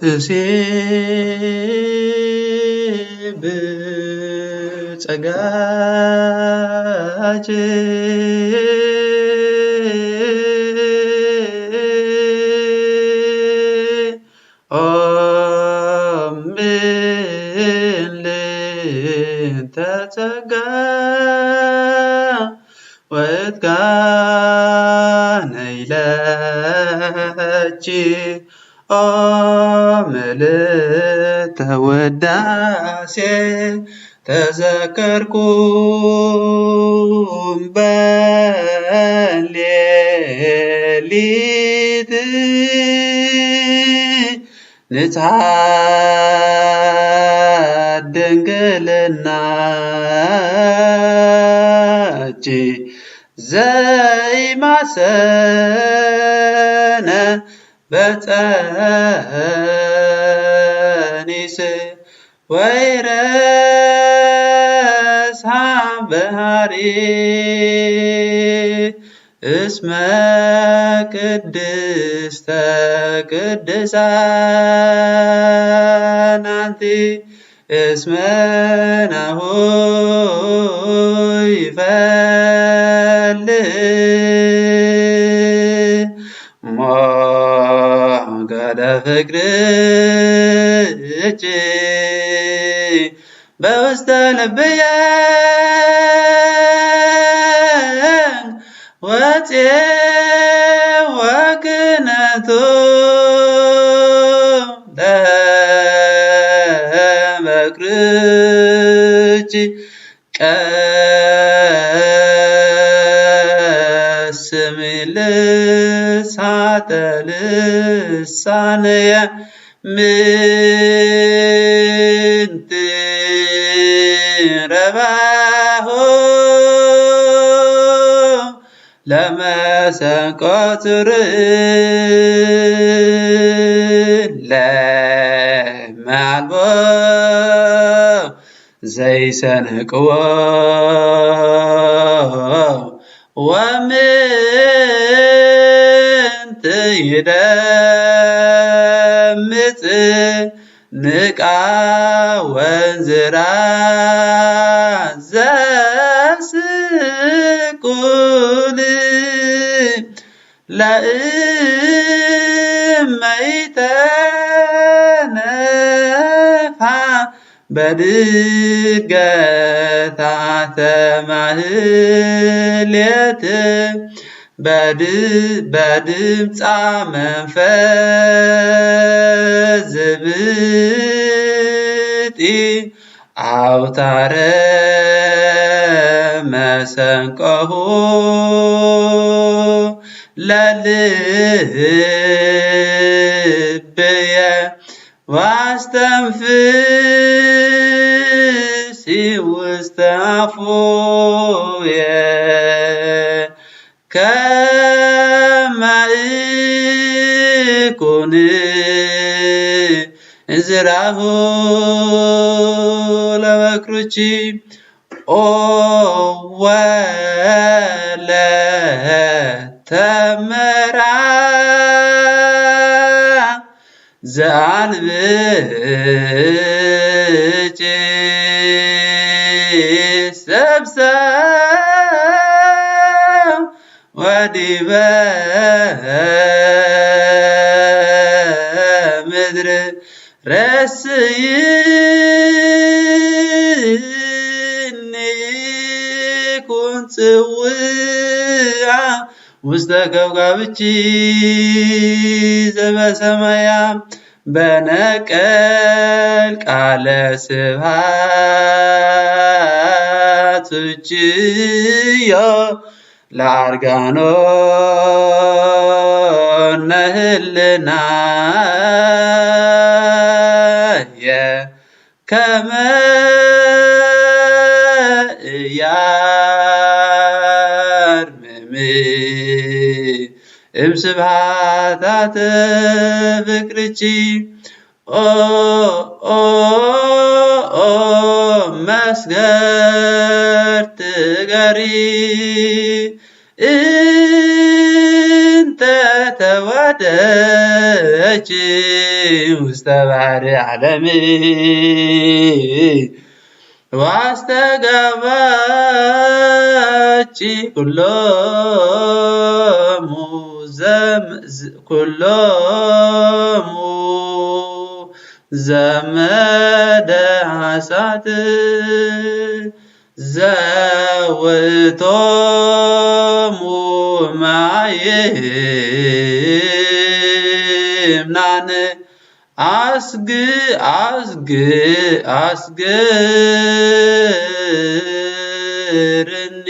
እሴብ ጸጋጅ ተጸጋ ወትጋነ ይለች ምልዕተ ውዳሴ ተዘከርኩም በሌሊት ንጽሐት ድንግልናች ዘይማሰነ በጸኒስ ወይረስሐ በሃሪ እስመ ቅድስተ ቅዱሳን አንቲ እስመ ናሁ ይፈልህ ሞገደ ፍቅርኪ በውስተ ልብየ ወክነቱ ለመክርኪ ቀስሚ ልሳተ ልሳንየ ምንት ረባሁ ለመሰንቆ ለመአልቦ ዘይሰንቅዎ ወምንት ይደምጽ ንቃ ወንዝራ ዘስቁል ለእመይተነፋ በድገታተ ማህሌት በድምፃ መንፈስ ዝብጢ አውታረ መሰንቆሁ ለልብየ ዋስተንፍሲ ውስተ አፉየ ከመ ኢኩን እንዝራሁ ለበክርኪ ኦ ወለተ መርዓ ዘአንብጭ ሰብሰብ ወዲበ ምድር ረስይኒ ኩን ጽውዓ ውስተ ከውካብኪ ዘበሰማያ በነቀል ቃለ ስብሐት እጅዮ ለአርጋኖን ነህልናየ ከመ ኢያርምም እምስብሐታተ ፍቅርኪ መስገርት ገሪ እንተ ወደች ውስተ ባሕረ ዓለም ዋስተጋባች ኩሎሙ ዘመደ ሐሳት ዘውእቶሙ ማይምናን አስግርኒ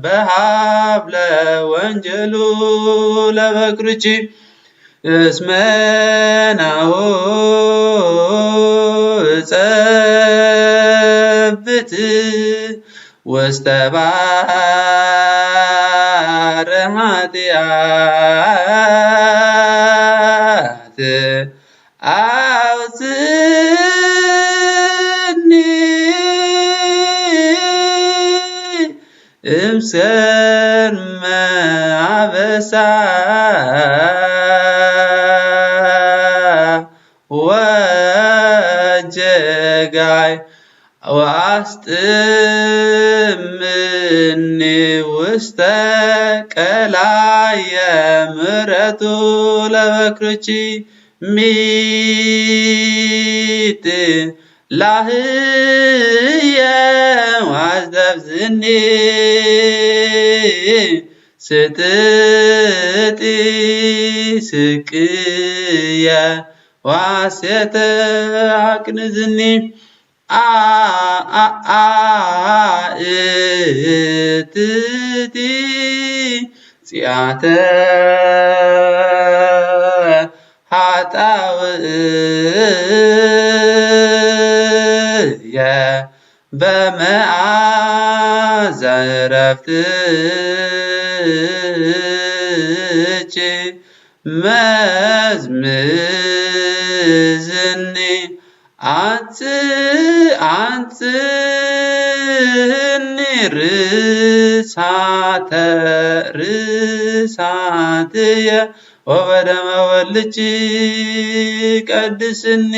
በሃብለ ወንጀሉ ለበክርቺ እስመ ናሁ እጸብት ውስተ ባሕረ ኃጢአት አውፅኒ እምስርመ አበሳ ወጀጋይ ወአስጥምኒ ውስተ ቀላየ ምሕረቱ ለበክርቺ ሚት ላህየ ዋስተብዝኒ ስትጢ ስቅየ ዋሴተ አቅንዝኒ አእትቲ ጽያተ ኃጣውእየ በመዓዛ ዕረፍትኪ መዝምዝኒ አንጽኒ ርሳትየ ወበደመ ወልድኪ ቀድስኒ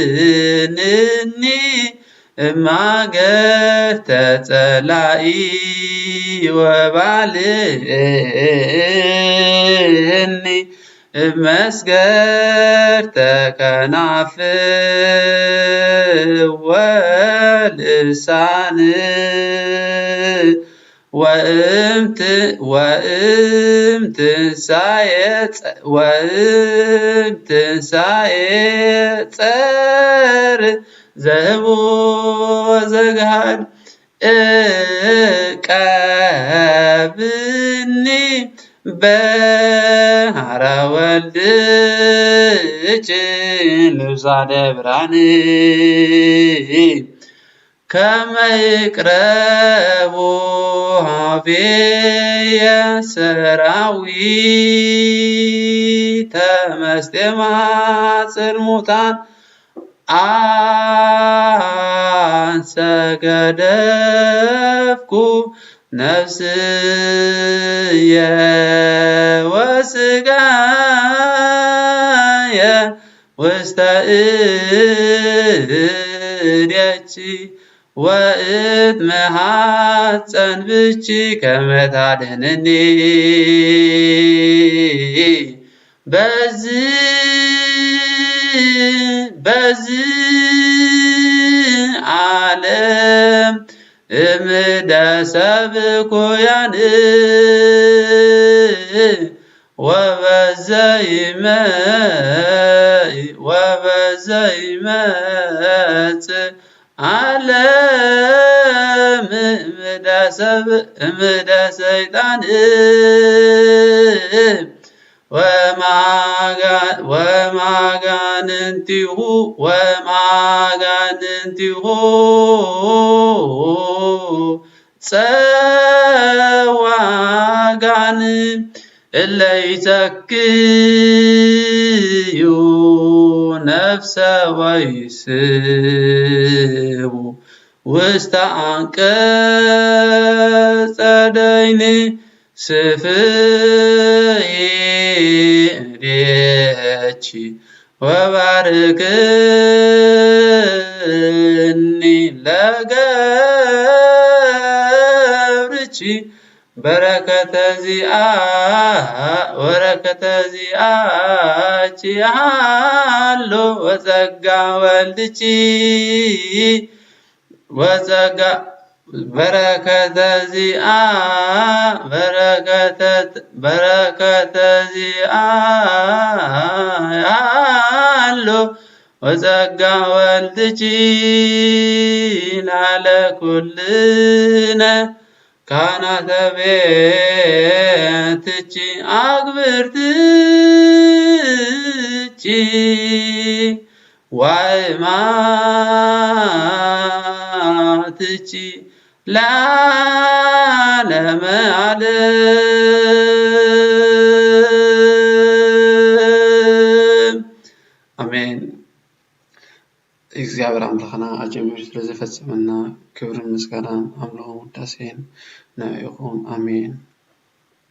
አድኅንኒ እማገተ ጸላኢ ወባልዕኒ እመስገርተ ከናፍር ወልሳን ወእምትንሣኤ ጸር ዘህቡ ወዘግሃድ እቀብኒ በሃረ ወልድኪ ልብሳነ ብርሃን ከመ ይቅረቡ ኀቤየ ሰራዊተ መስቴማ ጽልሙታን አንሰ ገደፍኩ ነፍስየ ወሥጋየ ውስተ እዴኪ ወእትመሐፀን ብኪ ከመ ታድኅነኒ በዚህ ዓለም እምደ ሰብእ ኩያን ወበዘይመጽእ ዓለም እምደ ሰይጣን ወማጋንንቲሁ ጸዋጋን እለ ይተክዩ ነፍሰ ወይስቡ ውስተ አንቀጸ ደይን ስፍይዴቺ ወባርክኒ ለገብርቺ በረከተ ዚአኪ ሃሎ ወጸጋ ወልድቺ ወጸጋ በረከተ ዚአሎ ወጸጋ ወልድቺ ላለ ኩልነ ካህናተ ቤትቺ አግብርትቺ ዋይማትቺ ለዓለመ ዓለም አሜን። እግዚአብሔር አምላኽና አጀሚሩ ስለዘፈጽመና ክብርን ምስጋናን አምልኾን ውዳሴን ይኹን አሜን።